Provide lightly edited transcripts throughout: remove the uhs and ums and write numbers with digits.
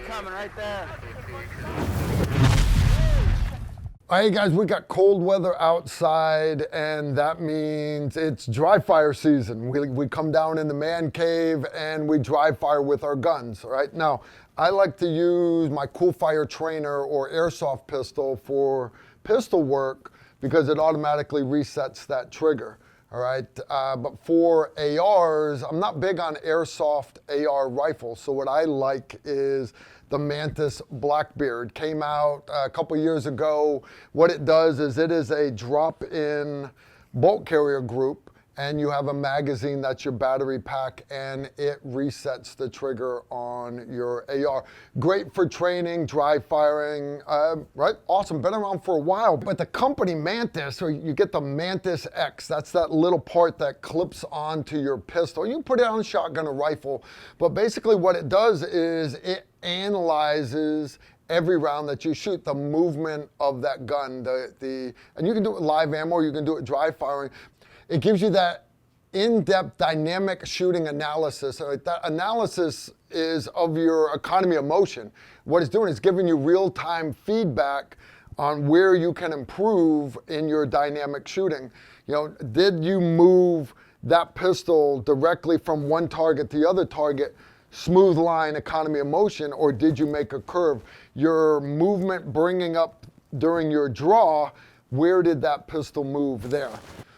coming right there. All right, guys, we got cold weather outside, and that means it's dry fire season. We come down in the man cave and we dry fire with our guns, all right? Now, I like to use my Cool Fire Trainer or airsoft pistol for pistol work because it automatically resets that trigger, all right? But for ARs, I'm not big on airsoft AR rifles, so what I like is the Mantis Black Beard. Came out a couple years ago. What it does is it is a drop-in bolt carrier group, and you have a magazine that's your battery pack, and it resets the trigger on your AR. Great for training, dry firing, right? Awesome, been around for a while. But the company Mantis, so you get the Mantis X, that's that little part that clips onto your pistol. You can put it on a shotgun or rifle, but basically what it does is it analyzes every round that you shoot, the movement of that gun, and you can do it with live ammo, you can do it dry firing. It gives you that in-depth dynamic shooting analysis. That analysis is of your economy of motion. What it's doing is giving you real-time feedback on where you can improve in your dynamic shooting. You know, did you move that pistol directly from one target to the other target, smooth line economy of motion, or did you make a curve? Your movement bringing up during your draw, where did that pistol move there?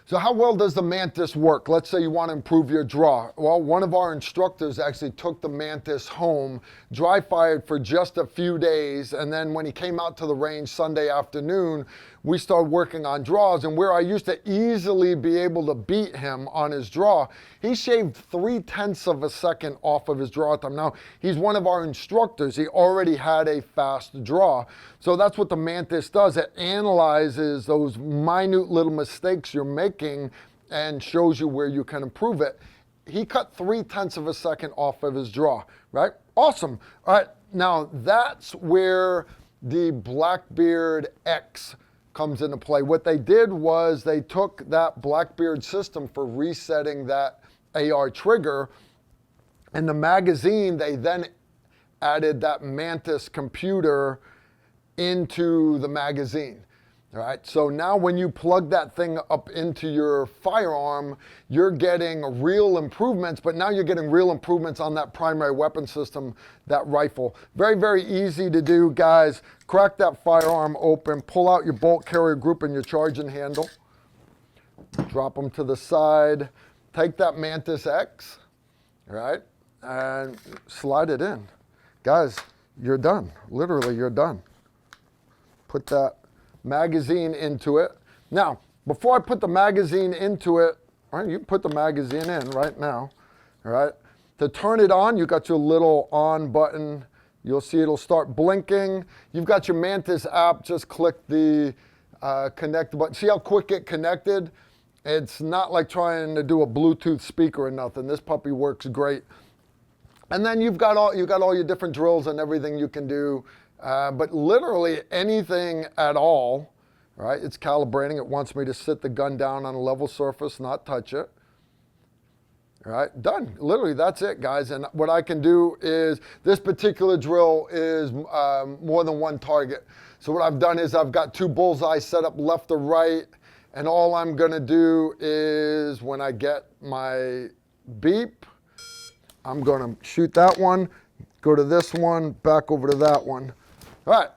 So how well does the Mantis work? Let's say you want to improve your draw. Well, one of our instructors actually took the Mantis home, dry fired for just a few days, and then when he came out to the range Sunday afternoon, we started working on draws, and where I used to easily be able to beat him on his draw, he shaved 0.3 of a second off of his draw time. Now, he's one of our instructors. He already had a fast draw. So that's what the Mantis does. It analyzes those minute little mistakes you're making and shows you where you can improve it. He cut 0.3 of a second off of his draw, right? Awesome. All right, now that's where the Blackbeard X comes into play. What they did was they took that Blackbeard system for resetting that AR trigger, and the magazine, they then added that Mantis computer into the magazine. All right, so now when you plug that thing up into your firearm, you're getting real improvements, but now you're getting real improvements on that primary weapon system, that rifle. Very, very easy to do, guys. Crack that firearm open, pull out your bolt carrier group and your charging handle, drop them to the side, take that Mantis X, all right, and slide it in. Guys, you're done. Literally, you're done. Put that magazine into it. Now, before I put the magazine into it, all right, you can put the magazine in right now, all right? To turn it on, you got your little on button. You'll see it'll start blinking. You've got your Mantis app, just click the connect button. See how quick it connected? It's not like trying to do a Bluetooth speaker or nothing. This puppy works great. And then you've got all your different drills and everything you can do. But literally anything at all, right? It's calibrating. It wants me to sit the gun down on a level surface, not touch it. All right, done. Literally, that's it, guys. And what I can do is, this particular drill is more than one target. So what I've done is I've got 2 bullseyes set up left or right, and all I'm gonna do is when I get my beep, I'm gonna shoot that one, go to this one, back over to that one. All right,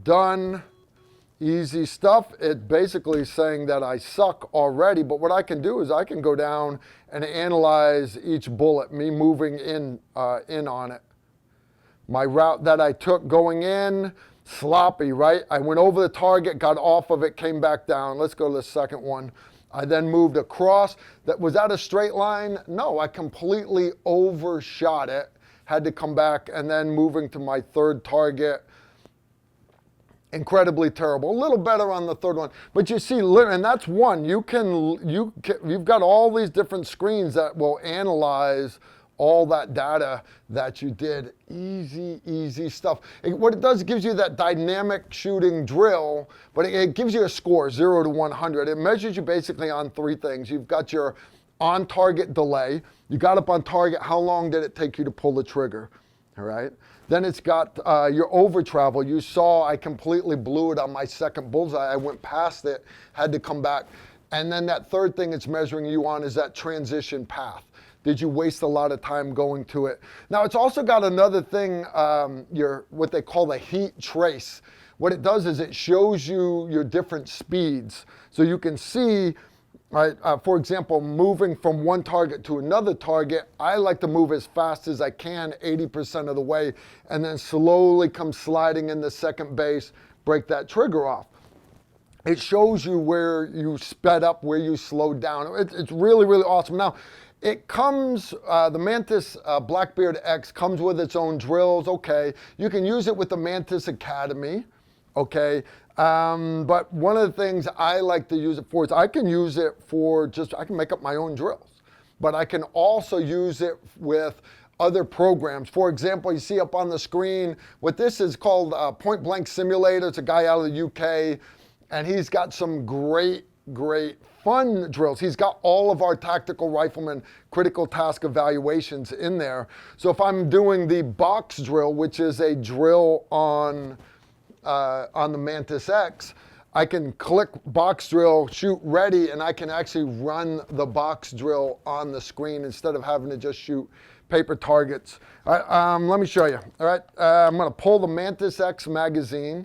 done. Easy stuff. It's basically saying that I suck already, but what I can do is I can go down and analyze each bullet, me moving in on it. My route that I took going in, sloppy, right? I went over the target, got off of it, came back down. Let's go to the second one. I then moved across. Was that a straight line? No, I completely overshot it. Had to come back, and then moving to my third target. Incredibly terrible. A little better on the third one, but you see, and that's one. You've got all these different screens that will analyze all that data that you did. Easy stuff. What it does, it gives you that dynamic shooting drill, but it gives you a score, 0 to 100. It measures you basically on 3 things. You've got your on-target delay. You got up on target, how long did it take you to pull the trigger? All right. Then it's got your over travel. You saw I completely blew it on my second bullseye. I went past it, had to come back. And then that third thing it's measuring you on is that transition path. Did you waste a lot of time going to it? Now it's also got another thing, what they call the heat trace. What it does is it shows you your different speeds. So you can see, right, for example, moving from one target to another target, I like to move as fast as I can 80% of the way, and then slowly come sliding in the second base, break that trigger off. It shows you where you sped up, where you slowed down. It's really, really awesome. Now, it comes, the Mantis Blackbeard X comes with its own drills, okay. You can use it with the Mantis Academy, okay. But one of the things I like to use it for is I can use it for I can make up my own drills. But I can also use it with other programs. For example, you see up on the screen, what this is called Point Blank Simulator. It's a guy out of the UK, and he's got some great fun drills. He's got all of our tactical rifleman critical task evaluations in there. So if I'm doing the box drill, which is a drill on the Mantis X, I can click box drill, shoot ready, and I can actually run the box drill on the screen instead of having to just shoot paper targets. All right, let me show you. All right, I'm gonna pull the Mantis X magazine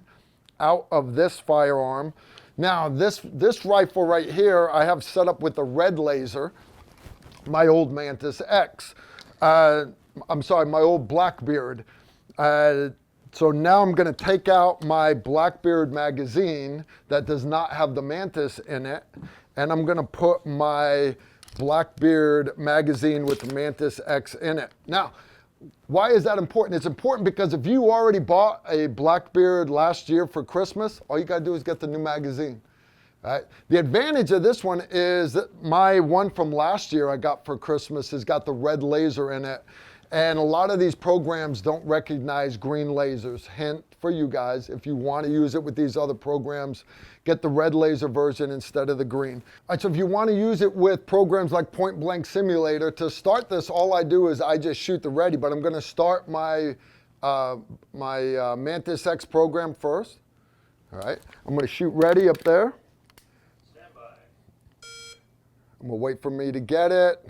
out of this firearm. Now, this rifle right here, I have set up with the red laser, my old Mantis X. I'm sorry, my old Blackbeard. So now I'm gonna take out my Blackbeard magazine that does not have the Mantis in it, and I'm gonna put my Blackbeard magazine with the Mantis X in it. Now, why is that important? It's important because if you already bought a Blackbeard last year for Christmas, all you gotta do is get the new magazine. Right? The advantage of this one is that my one from last year I got for Christmas has got the red laser in it. And a lot of these programs don't recognize green lasers. Hint for you guys, if you want to use it with these other programs, get the red laser version instead of the green. All right, so if you want to use it with programs like Point Blank Simulator, to start this, all I do is I just shoot the ready, but I'm going to start my Mantis X program first. All right, I'm going to shoot ready up there. Stand by. I'm going to wait for me to get it.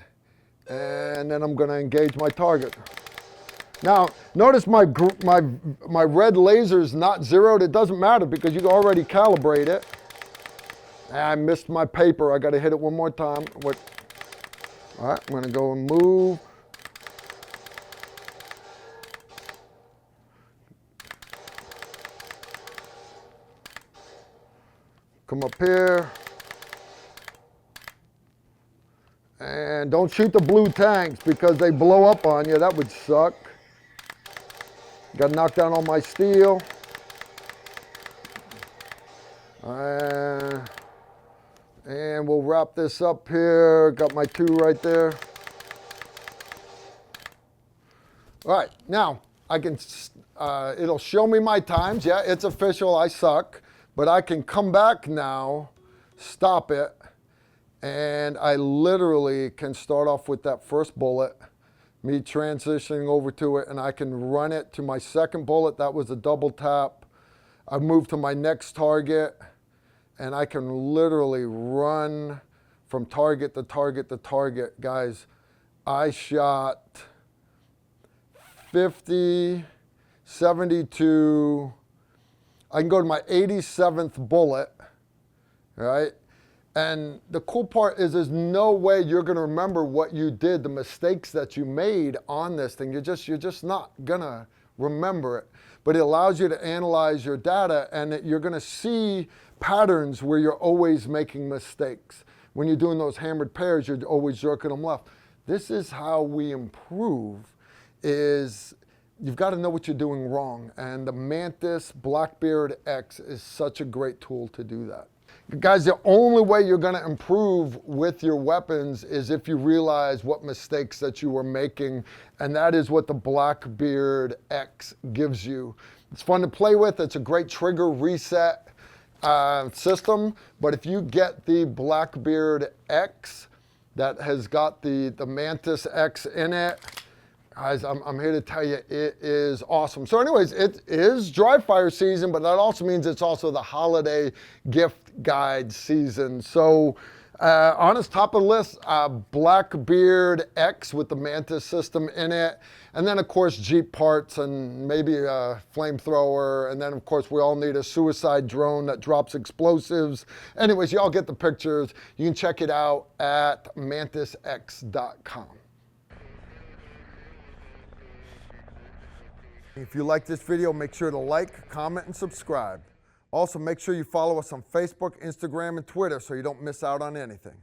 And then I'm going to engage my target. Now, notice my red laser is not zeroed. It doesn't matter because you can already calibrate it. I missed my paper. I got to hit it one more time. All right, I'm going to go and move. Come up here. And don't shoot the blue tanks because they blow up on you. That would suck. Got to knock down all my steel. And we'll wrap this up here. Got my 2 right there. All right, now I can, it'll show me my times. Yeah, it's official, I suck. But I can come back now, stop it. And I literally can start off with that first bullet, me transitioning over to it, and I can run it to my second bullet. That was a double tap. I move to my next target, and I can literally run from target to target to target. Guys, I shot 50, 72. I can go to my 87th bullet, right? And the cool part is there's no way you're going to remember what you did, the mistakes that you made on this thing. You're just not going to remember it. But it allows you to analyze your data, and you're going to see patterns where you're always making mistakes. When you're doing those hammered pairs, you're always jerking them left. This is how we improve, is you've got to know what you're doing wrong. And the Mantis Blackbeard X is such a great tool to do that. Guys, the only way you're going to improve with your weapons is if you realize what mistakes that you were making, and that is what the Blackbeard X gives you. It's fun to play with. It's a great trigger reset system, but if you get the Blackbeard X that has got the Mantis X in it, Guys, I'm here to tell you it is awesome. So anyways, it is Dryfire season, but that also means it's also the holiday gift guide season. So on its top of the list, Blackbeard X with the Mantis system in it. And then of course Jeep parts and maybe a flamethrower. And then of course we all need a suicide drone that drops explosives. Anyways, y'all get the pictures. You can check it out at mantisx.com. If you like this video, make sure to like, comment, and subscribe. Also, make sure you follow us on Facebook, Instagram, and Twitter so you don't miss out on anything.